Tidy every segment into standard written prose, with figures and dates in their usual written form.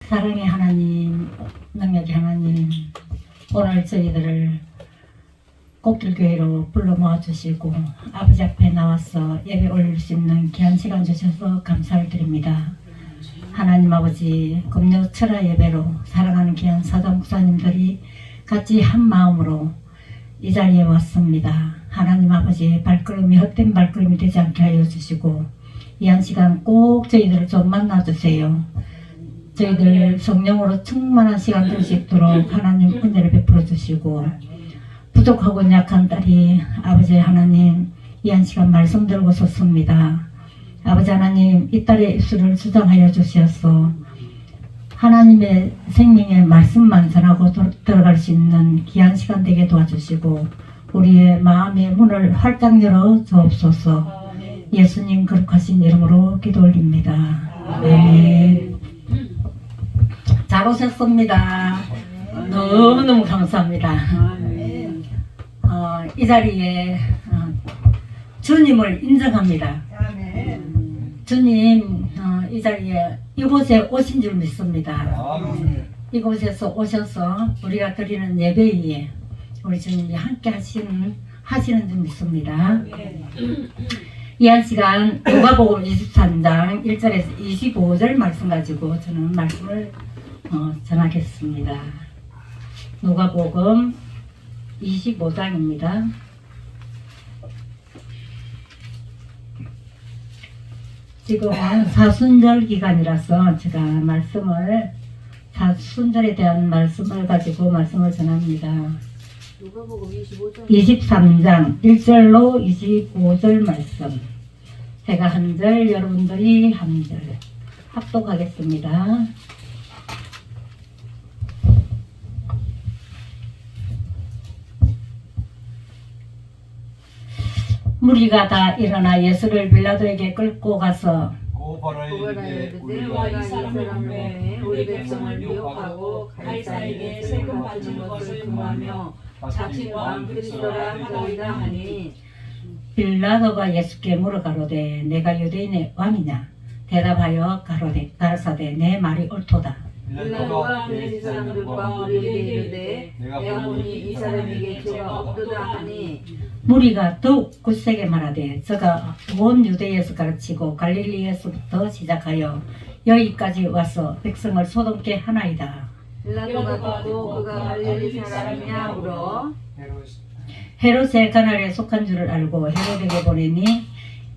사랑의 하나님, 능력의 하나님, 오늘 저희들을 꽃길교회로 불러 모아주시고 아버지 앞에 나와서 예배 올릴 수 있는 귀한 시간 주셔서 감사를 드립니다. 하나님 아버지, 금요 철야 예배로 사랑하는 귀한 사자 목사님들이 같이 한 마음으로 이 자리에 왔습니다. 하나님 아버지, 발걸음이 헛된 발걸음이 되지 않게 하여 주시고 이 한 시간 꼭 저희들을 좀 만나주세요. 저희들 성령으로 충만한 시간 될 수 있도록 하나님 은혜를 베풀어 주시고, 부족하고 약한 딸이 아버지 하나님 이 한 시간 말씀 들고 섰습니다. 아버지 하나님, 이 딸의 입술을 주장하여 주시어서 하나님의 생명의 말씀만 전하고 들어갈 수 있는 귀한 시간 되게 도와주시고, 우리의 마음의 문을 활짝 열어 주옵소서. 예수님 거룩하신 이름으로 기도 올립니다. 아멘. 잘 오셨습니다. 너무너무 감사합니다. 이 자리에 주님을 인정합니다. 주님 이 자리에 이곳에 오신 줄 믿습니다. 이곳에서 오셔서 우리가 드리는 예배에 우리 주님이 함께 하시는 줄 믿습니다. 이 한 시간 누가복음 23장 1절에서 25절 말씀 가지고 저는 말씀을 전하겠습니다. 누가복음 25장입니다. 지금은 사순절 기간이라서 제가 사순절에 대한 말씀을 가지고 말씀을 전합니다. 누가복음 23장 1절로 25절 말씀, 제가 한 절, 여러분들이 한 절 합독하겠습니다. 무리가 다 일어나 예수를 빌라도에게 끌고 가서 고발하여 내가 이 사람을 보내 우리 백성을 미혹하고 가이사에게 세금 바치는 것을 금하며 자칭 왕 그리스도라 하더이다 하니, 빌라도가 예수께 물어가로되 내가 유대인의 왕이냐? 대답하여 가라사대 내 말이 옳도다. 빌라도가 그네 사람들과 우리에게 이르되 내가 보니 이 사람에게 죄가 없도다 하니, 무리가 더욱 굳세게 말하되 저가 온 유대에서 가르치고 갈릴리에서부터 시작하여 여기까지 와서 백성을 소돔케 하나이다. 빌라도가 듣고 그가 갈릴리 사람이냐 물어 헤롯의 가나리에 속한 줄을 알고 헤롯에게 보내니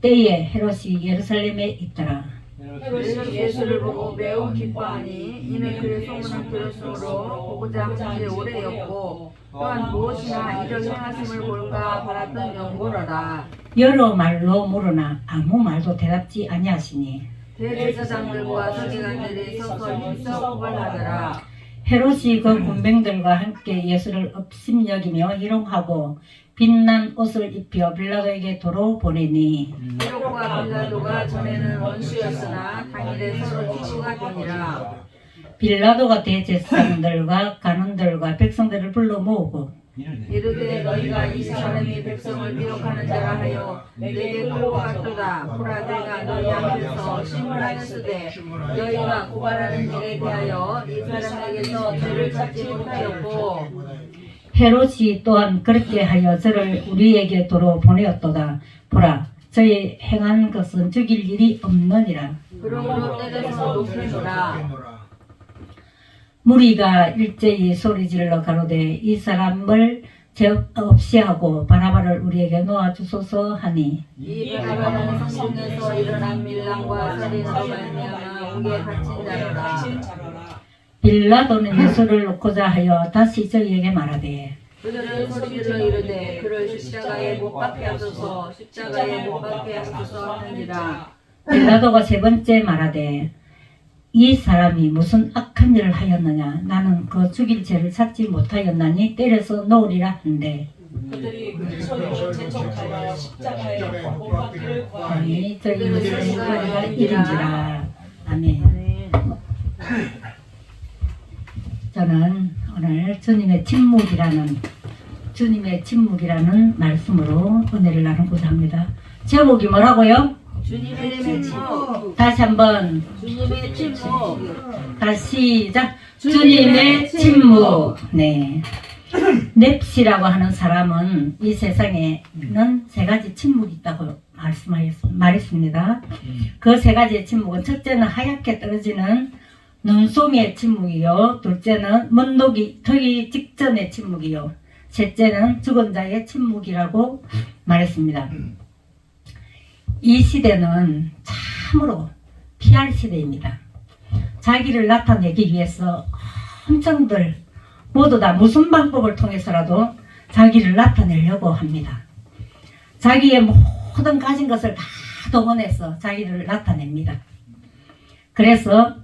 때에 헤롯이 예루살렘에 있더라. 헤롯이 예수를 보고 매우 기뻐하니 이는 그의 소문을 들었으므로 보고자 한지 오래였고 또한 무엇이나 이를 행하심을 볼까 바랐던 연고로라. 여러 말로 물으나 아무 말도 대답지 아니하시니 대제사장들과 서기관들이 서서 힘써 고발하더라. 헤롯이 그 군병들과 함께 예수를 업심여기며 희롱하고 빛난 옷을 입혀 빌라도에게 도로 보내니, 헤롯과 빌라도가 전에는 원수였으나 당일에 서로 이슈가 되니라. 빌라도가 대제사장들과 간원들과 백성들을 불러 모으고 이르되 너희가 이 사람이 백성을 미혹하는 자라 하여 내게 고발하도다. 보라 내가 너희 앞에서 신문하였으되 너희가 고발하는 일에 대하여 이 사람에게서 죄를 찾지 못하였고, 헤롯이 또한 그렇게 하여 저를 우리에게 도로 보내었도다. 보라 저희 행한 것은 죽일 일이 없느니라. 그러므로 때려서 높이노라. 무리가 일제히 소리질러 가로되 이 사람을 죄 없이 하고 바나바를 우리에게 놓아주소서 하니, 이 바나바는 성전에서 일어난 밀랑과 살인으로 말미암아 옥에 갇힌 자로라. 빌라도는 예수를 놓고자 하여 다시 저희에게 말하되 그들은 소리질러 이르되 그를 십자가에 못 박게 하소서, 십자가에 못 박게 하소서 하니라. 빌라도가 세 번째 말하되 이 사람이 무슨 악한 일을 하였느냐? 나는 그 죽일 죄를 찾지 못하였나니 때려서 놓으리라 한데, 그들이 그 소리를 재촉하여 십자가에 못 박기를 구하니 아니 저희 무리가 이른지라. 아멘. 저는 오늘 주님의 침묵이라는 말씀으로 은혜를 나누고자 합니다. 제목이 뭐라고요? 주님의 침묵. 다시 한번 주님의 침묵. 다시 시작. 주님의 침묵. 네. 넵시라고 하는 사람은 이 세상에는 세 가지 침묵이 있다고 말했습니다. 그 세 가지의 침묵은 첫째는 하얗게 떨어지는 눈송이의 침묵이요, 둘째는 문록이 터기 직전의 침묵이요, 셋째는 죽은 자의 침묵이라고 말했습니다. 이 시대는 참으로 PR 시대입니다. 자기를 나타내기 위해서 엄청들 모두 다 무슨 방법을 통해서라도 자기를 나타내려고 합니다. 자기의 모든 가진 것을 다 동원해서 자기를 나타냅니다. 그래서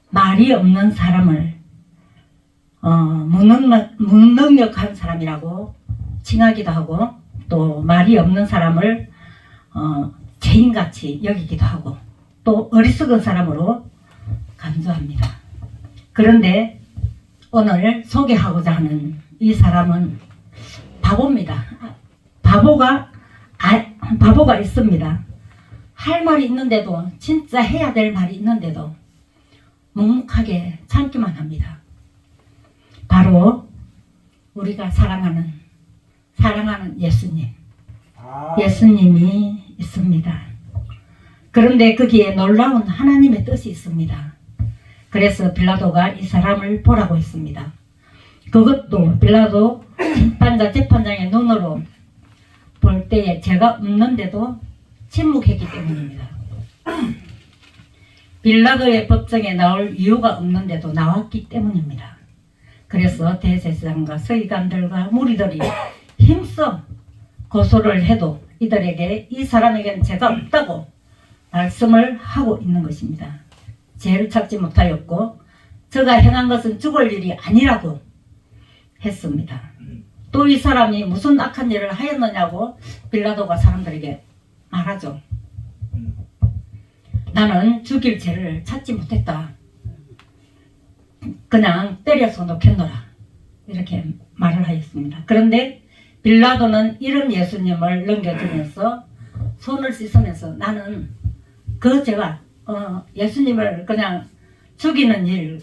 말이 없는 사람을 무능력한 사람이라고 칭하기도 하고, 또 말이 없는 사람을 죄인같이 여기기도 하고, 또 어리석은 사람으로 간주합니다. 그런데 오늘 소개하고자 하는 이 사람은 바보입니다. 바보가 있습니다. 할 말이 있는데도, 진짜 해야 될 말이 있는데도 묵묵하게 참기만 합니다. 바로 우리가 사랑하는 예수님, 예수님이 있습니다. 그런데 거기에 놀라운 하나님의 뜻이 있습니다. 그래서 빌라도가 이 사람을 보라고 했습니다. 그것도 빌라도 재판장의 눈으로 볼 때에 죄가 없는데도 침묵했기 때문입니다. 빌라도의 법정에 나올 이유가 없는데도 나왔기 때문입니다. 그래서 대제사장과 서기관들과 무리들이 힘써 고소를 해도 이들에게 이 사람에게는 죄가 없다고 말씀을 하고 있는 것입니다. 죄를 찾지 못하였고 저가 행한 것은 죽을 일이 아니라고 했습니다. 또 이 사람이 무슨 악한 일을 하였느냐고 빌라도가 사람들에게 말하죠. 나는 죽일 죄를 찾지 못했다. 그냥 때려서 놓겠노라. 이렇게 말을 하였습니다. 그런데 빌라도는 이런 예수님을 넘겨주면서 손을 씻으면서 나는 그 죄가 예수님을 그냥 죽이는 일,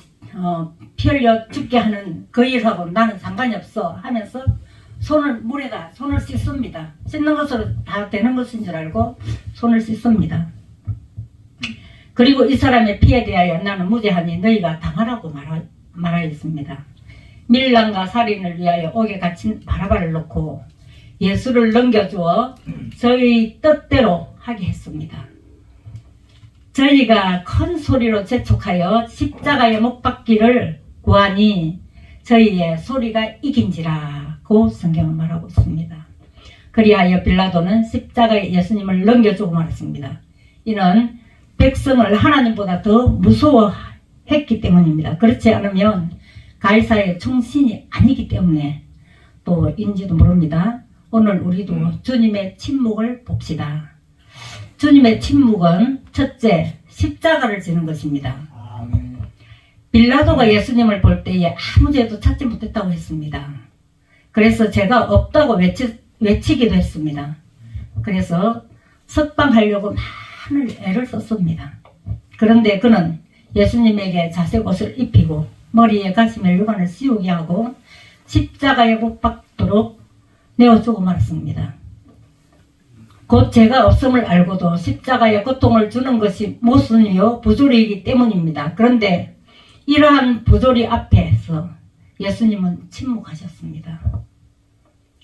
피 흘려 죽게 하는 그 일하고 나는 상관이 없어 하면서 물에다 손을 씻습니다. 씻는 것으로 다 되는 것인 줄 알고 손을 씻습니다. 그리고 이 사람의 피에 대하여 나는 무죄하니 너희가 당하라고 말하였습니다. 밀란과 살인을 위하여 옥에 갇힌 바라바를 놓고 예수를 넘겨주어 저희 뜻대로 하게 했습니다. 저희가 큰 소리로 재촉하여 십자가에 못 박기를 구하니 저희의 소리가 이긴지라고 성경은 말하고 있습니다. 그리하여 빌라도는 십자가에 예수님을 넘겨주고 말했습니다. 이는 백성을 하나님보다 더 무서워했기 때문입니다. 그렇지 않으면 가이사의 충신이 아니기 때문에 또인지도 모릅니다. 오늘 우리도 주님의 침묵을 봅시다. 주님의 침묵은 첫째, 십자가를 지는 것입니다. 빌라도가 예수님을 볼 때에 아무 죄도 찾지 못했다고 했습니다. 그래서 죄가 없다고 외치기도 했습니다. 그래서 석방하려고 많은 애를 썼습니다. 그런데 그는 예수님에게 자색 옷을 입히고 머리에 가시멜 유관을 씌우게 하고 십자가에 못 박도록 내어주고 말았습니다. 곧 죄가 없음을 알고도 십자가에 고통을 주는 것이 모순이요 부조리이기 때문입니다. 그런데 이러한 부조리 앞에서 예수님은 침묵하셨습니다.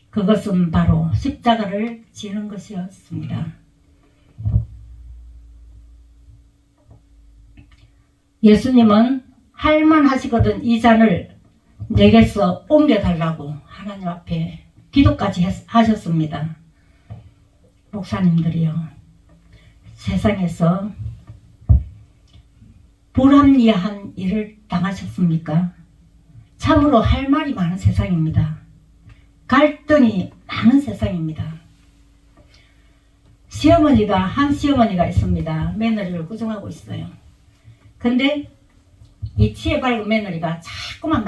그것은 바로 십자가를 지는 것이었습니다. 예수님은 할만하시거든 이 잔을 내게서 옮겨달라고 하나님 앞에 기도까지 하셨습니다. 목사님들이요, 세상에서 불합리한 일을 당하셨습니까? 참으로 할 말이 많은 세상입니다. 갈등이 많은 세상입니다. 한 시어머니가 있습니다. 며느리를 꾸중하고 있어요. 근데 이 치에 밝은 며느리가 자꾸만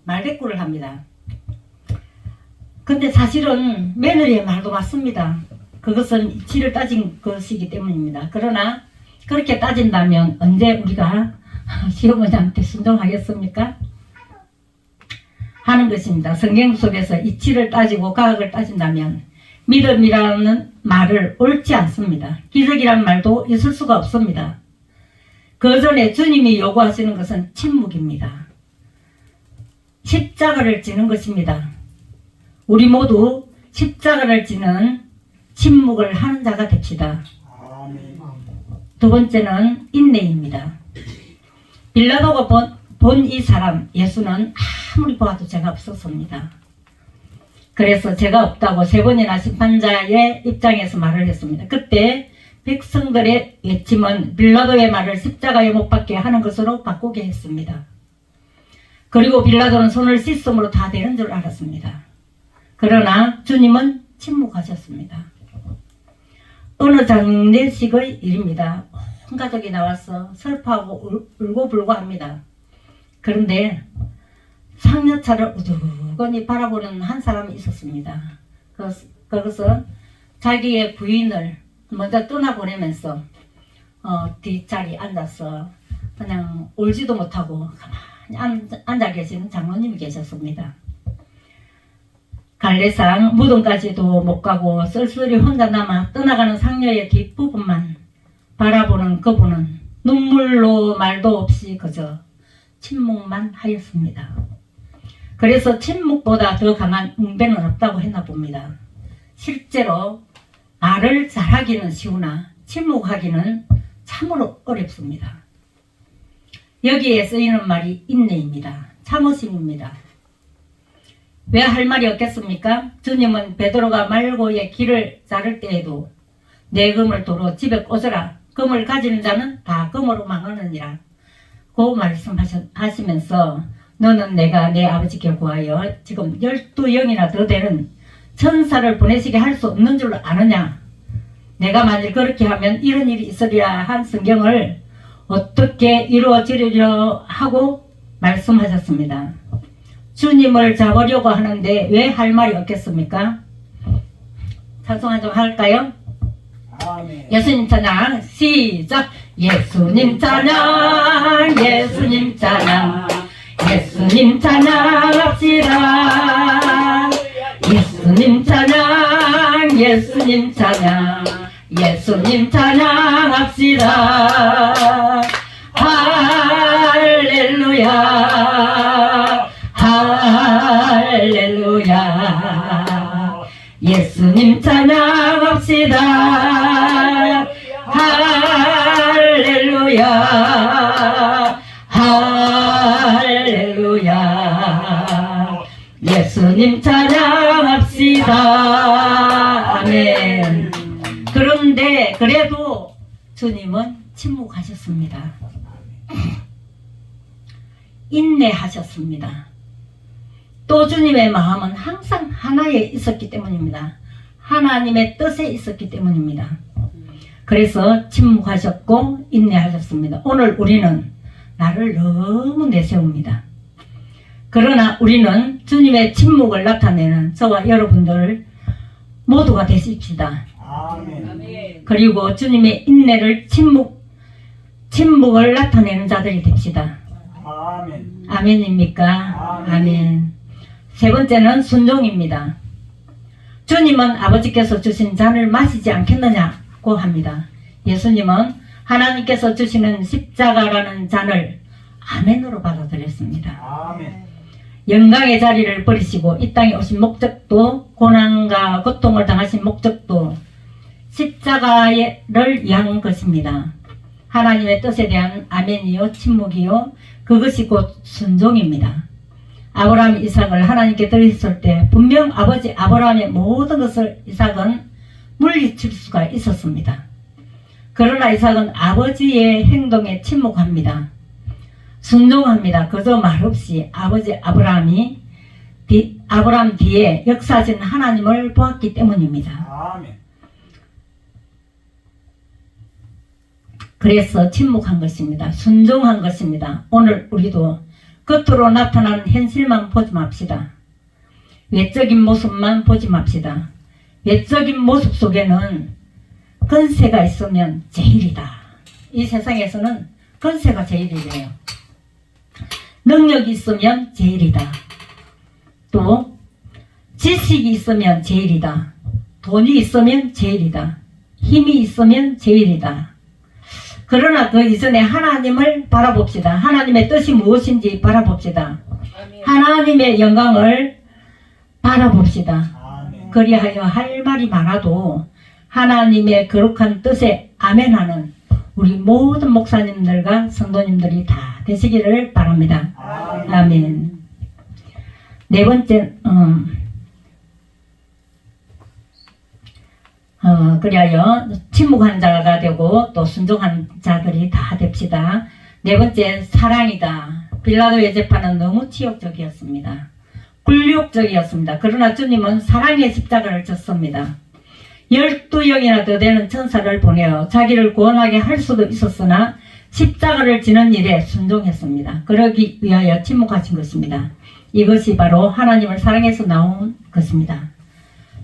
말대꾸를 합니다. 근데 사실은 며느리의 말도 맞습니다. 그것은 이치를 따진 것이기 때문입니다. 그러나 그렇게 따진다면 언제 우리가 시어머니한테 순종하겠습니까? 하는 것입니다. 성경 속에서 이치를 따지고 과학을 따진다면 믿음이라는 말을 옳지 않습니다. 기적이란 말도 있을 수가 없습니다. 그 전에 주님이 요구하시는 것은 침묵입니다. 십자가를 지는 것입니다. 우리 모두 십자가를 지는 침묵을 하는 자가 됩시다. 두 번째는 인내입니다. 빌라도가 본 이 사람 예수는 아무리 보아도 죄가 없었습니다. 그래서 죄가 없다고 3번이나 심판자의 입장에서 말을 했습니다. 그때 백성들의 외침은 빌라도의 말을 십자가에 못 박게 하는 것으로 바꾸게 했습니다. 그리고 빌라도는 손을 씻음으로 다 되는 줄 알았습니다. 그러나 주님은 침묵하셨습니다. 어느 장례식의 일입니다. 온 가족이 나와서 슬퍼하고 울고불고 합니다. 그런데 상여차를 우두커니 바라보는 한 사람이 있었습니다. 그것은 자기의 부인을 먼저 떠나보내면서 뒷자리에 앉아서 그냥 울지도 못하고 가만히 앉아 계시는 장로님이 계셨습니다. 갈래상 무덤까지도 못 가고 쓸쓸히 혼자 남아 떠나가는 상녀의 뒷부분만 바라보는 그분은 눈물로 말도 없이 그저 침묵만 하였습니다. 그래서 침묵보다 더 강한 웅변은 없다고 했나 봅니다. 실제로 말을 잘하기는 쉬우나 침묵하기는 참으로 어렵습니다. 여기에 쓰이는 말이 인내입니다. 참으심입니다. 왜 할 말이 없겠습니까? 주님은 베드로가 말고의 길을 자를 때에도 내 금을 도로 집에 꽂으라. 금을 가지는 자는 다 금으로 망하느니라. 그 말씀하시면서 너는 내가 내 아버지께 구하여 지금 12영이나 더 되는 천사를 보내시게 할 수 없는 줄 아느냐. 내가 만일 그렇게 하면 이런 일이 있으리라 한 성경을 어떻게 이루어지리려 하고 말씀하셨습니다. 주님을 잡으려고 하는데 왜 할 말이 없겠습니까? 찬송 좀 할까요? 아멘. 예수님 찬양 시작. 예수님 찬양 예수님 찬양 예수님 찬양합시다. 예수님 찬양 예수님 찬양 예수님 찬양합시다. 할렐루야 할렐루야 예수님 찬양합시다. 할렐루야 할렐루야 예수님 찬양합시다. 아멘. 그런데 그래도 주님은 침묵하셨습니다. 인내하셨습니다. 또 주님의 마음은 항상 하나에 있었기 때문입니다. 하나님의 뜻에 있었기 때문입니다. 그래서 침묵하셨고 인내하셨습니다. 오늘 우리는 나를 너무 내세웁니다. 그러나 우리는 주님의 침묵을 나타내는 저와 여러분들 모두가 되십시다. 아멘. 그리고 주님의 인내를 침묵을 나타내는 자들이 됩시다. 아멘. 아멘입니까? 아멘. 세 번째는 순종입니다. 주님은 아버지께서 주신 잔을 마시지 않겠느냐고 합니다. 예수님은 하나님께서 주시는 십자가라는 잔을 아멘으로 받아들였습니다. 아멘. 영광의 자리를 버리시고 이 땅에 오신 목적도 고난과 고통을 당하신 목적도 십자가를 위한 것입니다. 하나님의 뜻에 대한 아멘이요 침묵이요 그것이 곧 순종입니다. 아브라함 이삭을 하나님께 드렸을 때 분명 아버지 아브라함의 모든 것을 이삭은 물리칠 수가 있었습니다. 그러나 이삭은 아버지의 행동에 침묵합니다. 순종합니다. 그저 말없이 아버지 아브라함 뒤에 역사하신 하나님을 보았기 때문입니다. 아멘. 그래서 침묵한 것입니다. 순종한 것입니다. 오늘 우리도 겉으로 나타나는 현실만 보지 맙시다. 외적인 모습만 보지 맙시다. 외적인 모습 속에는 권세가 있으면 제일이다. 이 세상에서는 권세가 제일이래요. 능력이 있으면 제일이다. 또 지식이 있으면 제일이다. 돈이 있으면 제일이다. 힘이 있으면 제일이다. 그러나 그 이전에 하나님을 바라봅시다. 하나님의 뜻이 무엇인지 바라봅시다. 하나님의 영광을 바라봅시다. 그리하여 할 말이 많아도 하나님의 거룩한 뜻에 아멘하는 우리 모든 목사님들과 성도님들이 다 되시기를 바랍니다. 아멘. 네 번째, 그리하여 침묵한 자가 되고 또 순종한 자들이 다 됩시다. 네 번째, 사랑이다. 빌라도의 재판은 너무 치욕적이었습니다. 굴욕적이었습니다. 그러나 주님은 사랑의 십자가를 졌습니다. 12영이나 더 되는 천사를 보내어 자기를 구원하게 할 수도 있었으나 십자가를 지는 일에 순종했습니다. 그러기 위하여 침묵하신 것입니다. 이것이 바로 하나님을 사랑해서 나온 것입니다.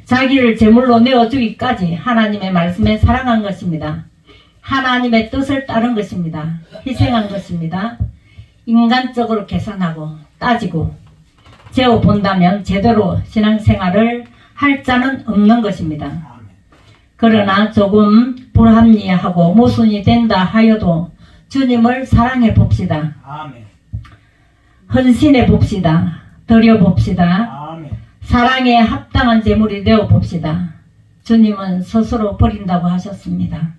자기를 제물로 내어주기까지 하나님의 말씀에 사랑한 것입니다. 하나님의 뜻을 따른 것입니다. 희생한 것입니다. 인간적으로 계산하고 따지고 재어본다면 제대로 신앙생활을 할 자는 없는 것입니다. 그러나 조금 불합리하고 모순이 된다 하여도 주님을 사랑해 봅시다. 헌신해 봅시다. 드려 봅시다. 사랑에 합당한 제물이 되어 봅시다. 주님은 스스로 버린다고 하셨습니다.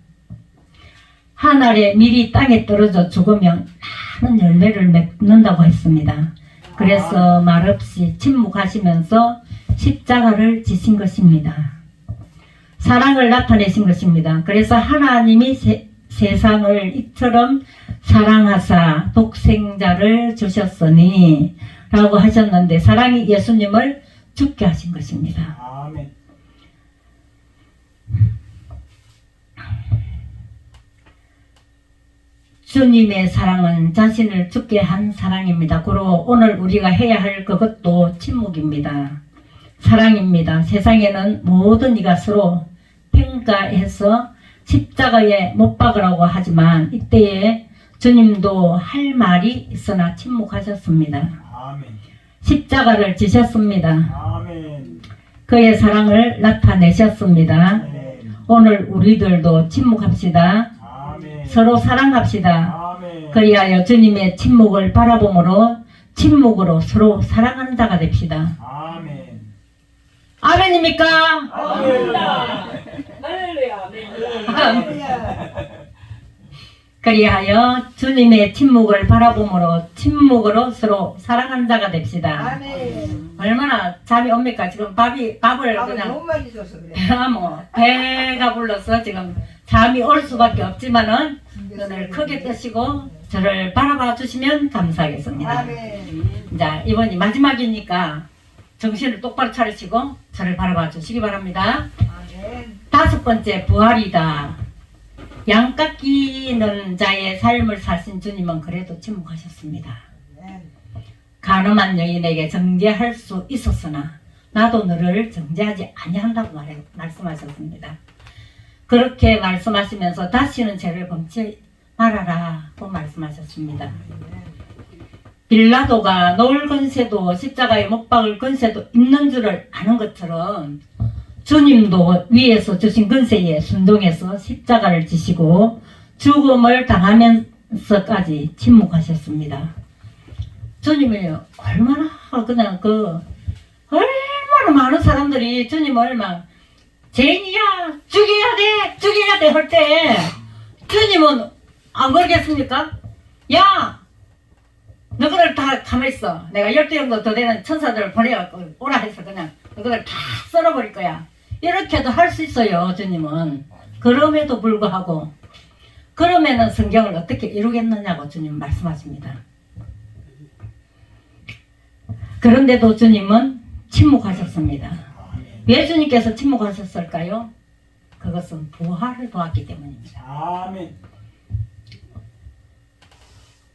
한 알에 밀이 땅에 떨어져 죽으면 많은 열매를 맺는다고 했습니다. 그래서 말없이 침묵하시면서 십자가를 지신 것입니다. 사랑을 나타내신 것입니다. 그래서 하나님이 세상을 이처럼 사랑하사 독생자를 주셨으니 라고 하셨는데 사랑이 예수님을 죽게 하신 것입니다. 아멘. 주님의 사랑은 자신을 죽게 한 사랑입니다. 그리고 오늘 우리가 해야 할 그것도 침묵입니다. 사랑입니다. 세상에는 모든 이가 서로 평가해서 십자가에 못 박으라고 하지만 이때에 주님도 할 말이 있으나 침묵하셨습니다. 아멘. 십자가를 지셨습니다. 아멘. 그의 사랑을 나타내셨습니다. 아멘. 오늘 우리들도 침묵합시다. 아멘. 서로 사랑합시다. 아멘. 그리하여 주님의 침묵을 바라봄으로 침묵으로 서로 사랑하는 자가 됩시다. 아멘. 아멘입니까? 아멘. 할렐루야. 그리하여 주님의 침묵을 바라봄으로 침묵으로 서로 사랑하는 자가 됩시다. 아멘. 얼마나 잠이 옵니까? 지금 밥을 밥을 그냥 너무 많이 줘서 그래. 배가 불러서 지금 잠이 올 수밖에 없지만은 눈을 크게 뜨시고 저를 바라봐 주시면 감사하겠습니다. 아멘. 자, 이번이 마지막이니까 정신을 똑바로 차리시고 저를 바라봐 주시기 바랍니다. 아멘. 다섯 번째, 부활이다. 양 깎이는 자의 삶을 사신 주님은 그래도 침묵하셨습니다. 아멘. 가늠한 여인에게 정죄할 수 있었으나 나도 너를 정죄하지 아니한다고 말씀하셨습니다. 그렇게 말씀하시면서 다시는 죄를 범치 말아라고 말씀하셨습니다. 빌라도가 놓을 권세도 십자가에 못 박을 권세도 있는 줄을 아는 것처럼 주님도 위에서 주신 권세에 순종해서 십자가를 지시고 죽음을 당하면서까지 침묵하셨습니다. 주님이 얼마나 그냥 얼마나 많은 사람들이 주님을 막 죄인이야 죽여야 돼 할 때 주님은 안 그러겠습니까? 야 너희들 다 가만히 있어. 내가 12 정도 더 되는 천사들을 보내갖고 오라 해서 그냥 너희들 다 썰어버릴 거야. 이렇게도 할 수 있어요. 주님은. 그럼에도 불구하고 그러면은 성경을 어떻게 이루겠느냐고 주님 말씀하십니다. 그런데도 주님은 침묵하셨습니다. 왜 주님께서 침묵하셨을까요? 그것은 부활을 도왔기 때문입니다. 아멘.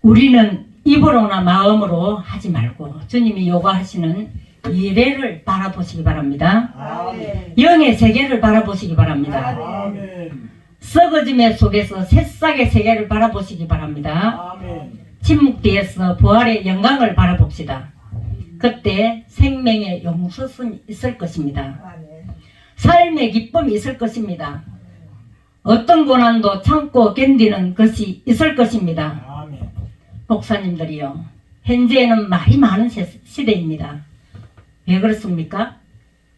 우리는 입으로나 마음으로 하지 말고 주님이 요구하시는 미래를 바라보시기 바랍니다. 아멘. 영의 세계를 바라보시기 바랍니다. 아멘. 썩어짐의 속에서 새싹의 세계를 바라보시기 바랍니다. 아멘. 침묵 뒤에서 부활의 영광을 바라봅시다. 그때 생명의 용서성이 있을 것입니다. 아멘. 삶의 기쁨이 있을 것입니다. 어떤 고난도 참고 견디는 것이 있을 것입니다. 아멘. 목사님들이요, 현재는 말이 많은 시대입니다. 왜 그렇습니까?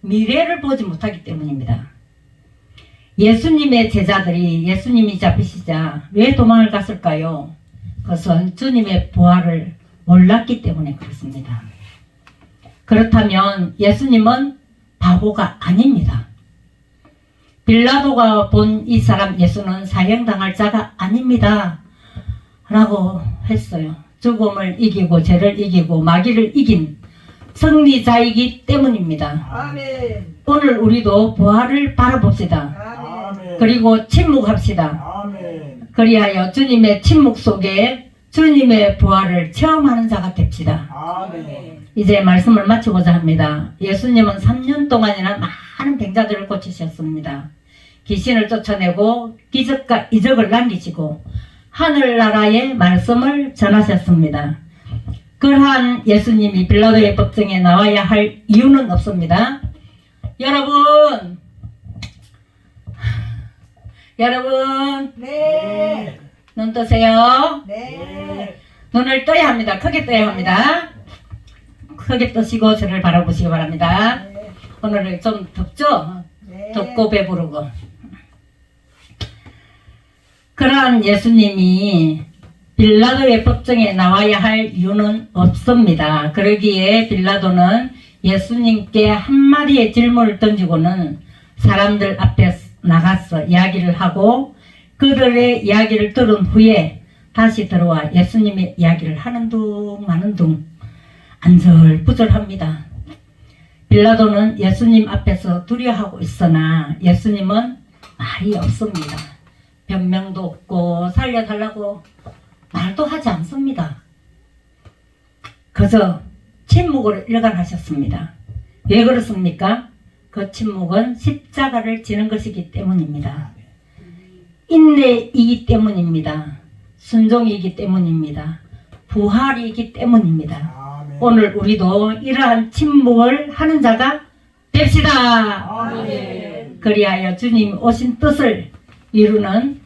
미래를 보지 못하기 때문입니다. 예수님의 제자들이 예수님이 잡히시자 왜 도망을 갔을까요? 그것은 주님의 부활을 몰랐기 때문에 그렇습니다. 그렇다면 예수님은 바보가 아닙니다. 빌라도가 본 이 사람 예수는 사형당할 자가 아닙니다 라고 했어요. 죽음을 이기고 죄를 이기고 마귀를 이긴 승리자이기 때문입니다. 아멘. 오늘 우리도 부활을 바라봅시다. 아멘. 그리고 침묵합시다. 아멘. 그리하여 주님의 침묵 속에 주님의 부활을 체험하는 자가 됩시다. 아멘. 이제 말씀을 마치고자 합니다. 예수님은 3년 동안이나 많은 병자들을 고치셨습니다. 귀신을 쫓아내고 기적과 이적을 남기시고 하늘나라의 말씀을 전하셨습니다. 그러한 예수님이 빌라도의 법정에 나와야 할 이유는 없습니다. 여러분, 네. 눈 뜨세요. 네. 눈을 떠야 합니다. 크게 떠야 합니다. 크게 뜨시고 저를 바라보시기 바랍니다. 네. 오늘은 좀 덥죠? 네. 덥고 배부르고. 그러한 예수님이 빌라도의 법정에 나와야 할 이유는 없습니다. 그러기에 빌라도는 예수님께 한마디의 질문을 던지고는 사람들 앞에 나가서 이야기를 하고 그들의 이야기를 들은 후에 다시 들어와 예수님의 이야기를 하는 둥 마는 둥 안절부절합니다. 빌라도는 예수님 앞에서 두려워하고 있으나 예수님은 말이 없습니다. 변명도 없고 살려달라고 말도 하지 않습니다. 그저 침묵으로 일관하셨습니다. 왜 그렇습니까? 그 침묵은 십자가를 지는 것이기 때문입니다. 인내이기 때문입니다. 순종이기 때문입니다. 부활이기 때문입니다. 아멘. 오늘 우리도 이러한 침묵을 하는 자가 됩시다. 아멘. 그리하여 주님 오신 뜻을 이루는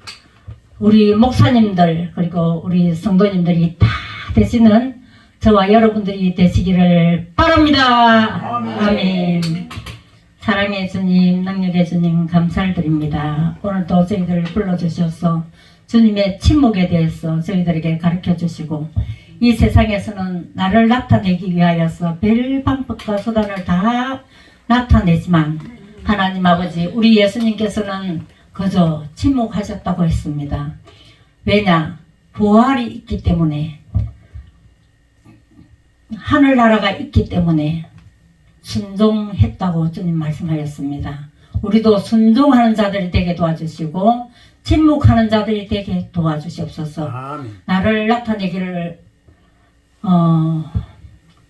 우리 목사님들 그리고 우리 성도님들이 다 되시는 저와 여러분들이 되시기를 바랍니다. 아멘. 사랑의 주님, 능력의 주님 감사를 드립니다. 오늘도 저희들을 불러주셔서 주님의 침묵에 대해서 저희들에게 가르쳐 주시고 이 세상에서는 나를 나타내기 위하여서 별 방법과 수단을 다 나타내지만 하나님 아버지 우리 예수님께서는 그저 침묵하셨다고 했습니다. 왜냐? 부활이 있기 때문에 하늘나라가 있기 때문에 순종했다고 주님 말씀하셨습니다. 우리도 순종하는 자들이 되게 도와주시고 침묵하는 자들이 되게 도와주시옵소서. 아멘. 나를 나타내기를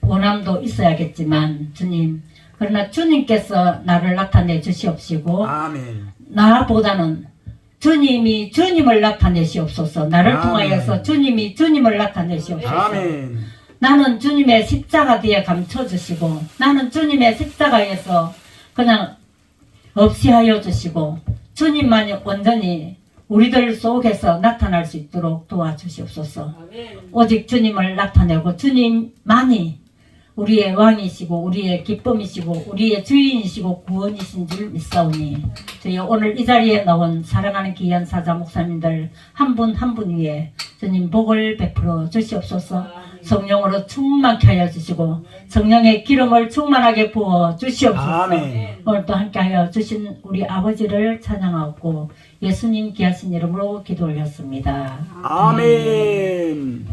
원함도 있어야겠지만 주님 그러나 주님께서 나를 나타내 주시옵시고 아멘. 나보다는 주님이 주님을 나타내시옵소서. 나를 아멘. 통하여서 주님이 주님을 나타내시옵소서. 아멘. 나는 주님의 십자가 뒤에 감춰주시고 나는 주님의 십자가에서 그냥 없이 하여 주시고 주님만이 온전히 우리들 속에서 나타날 수 있도록 도와주시옵소서. 오직 주님을 나타내고 주님만이 우리의 왕이시고 우리의 기쁨이시고 우리의 주인이시고 구원이신 줄 믿사오니 저희 오늘 이 자리에 나온 사랑하는 귀한 사자 목사님들 한 분 한 분 위에 주님 복을 베풀어 주시옵소서. 성령으로 충만케 하여 주시고 성령의 기름을 충만하게 부어 주시옵소서. 아멘. 오늘도 함께하여 주신 우리 아버지를 찬양하고 예수님 귀하신 이름으로 기도 올렸습니다. 아멘.